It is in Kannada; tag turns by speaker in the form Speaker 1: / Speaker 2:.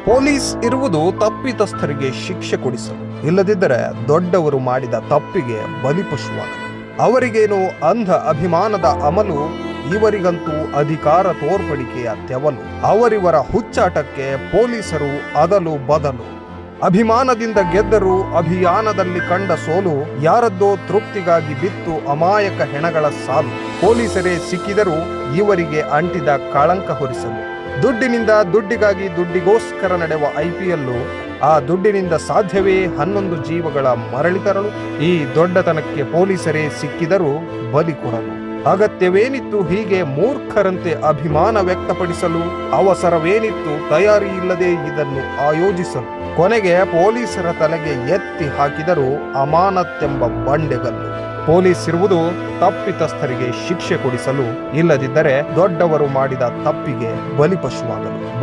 Speaker 1: ಪೊಲೀಸ್ ಇರುವುದು ತಪ್ಪಿತಸ್ಥರಿಗೆ ಶಿಕ್ಷೆ ಕೊಡಿಸಲು, ಇಲ್ಲದಿದ್ದರೆ ದೊಡ್ಡವರು ಮಾಡಿದ ತಪ್ಪಿಗೆ ಬಲಿಪಶುವಾಗಲು. ಅವರಿಗೇನು ಅಂಧ ಅಭಿಮಾನದ ಅಮಲು, ಇವರಿಗಂತೂ ಅಧಿಕಾರ ತೋರ್ಪಡಿಕೆಯ ತೆವಲು. ಅವರಿವರ ಹುಚ್ಚಾಟಕ್ಕೆ ಪೊಲೀಸರು ಅದಲು ಬದಲು. ಅಭಿಮಾನದಿಂದ ಗೆದ್ದರು, ಅಭಿಯಾನದಲ್ಲಿ ಕಂಡ ಸೋಲು. ಯಾರದ್ದೋ ತೃಪ್ತಿಗಾಗಿ ಬಿತ್ತು ಅಮಾಯಕ ಹೆಣಗಳ ಸಾಲು. ಪೊಲೀಸರೇ ಸಿಕ್ಕಿದರೂ ಇವರಿಗೆ ಅಂಟಿದ ಕಳಂಕ ಹೊರಿಸಲು. ದುಡ್ಡಿನಿಂದ ದುಡ್ಡಿಗಾಗಿ ದುಡ್ಡಿಗೋಸ್ಕರ ನಡೆವ IPL, ಆ ದುಡ್ಡಿನಿಂದ ಸಾಧ್ಯವೇ 11 ಜೀವಗಳ ಮರಳಿ ತರಲು? ಈ ದೊಡ್ಡತನಕ್ಕೆ ಪೊಲೀಸರೇ ಸಿಕ್ಕಿದರೂ ಬಲಿ ಕೊಡಲು. ಅಗತ್ಯವೇನಿತ್ತು ಹೀಗೆ ಮೂರ್ಖರಂತೆ ಅಭಿಮಾನ ವ್ಯಕ್ತಪಡಿಸಲು? ಅವಸರವೇನಿತ್ತು ತಯಾರಿ ಇಲ್ಲದೆ ಇದನ್ನು ಆಯೋಜಿಸಲು? ಕೊನೆಗೆ ಪೊಲೀಸರ ತಲೆಗೆ ಎತ್ತಿ ಹಾಕಿದರು ಅಮಾನತ್ತೆಂಬ ಬಂಡೆಗಲ್ಲು. ಪೊಲೀಸ್ ಇರುವುದು ತಪ್ಪಿತಸ್ಥರಿಗೆ ಶಿಕ್ಷೆ ಕೊಡಿಸಲು, ಇಲ್ಲದಿದ್ದರೆ ದೊಡ್ಡವರು ಮಾಡಿದ ತಪ್ಪಿಗೆ ಬಲಿಪಶುವಾಗಲು.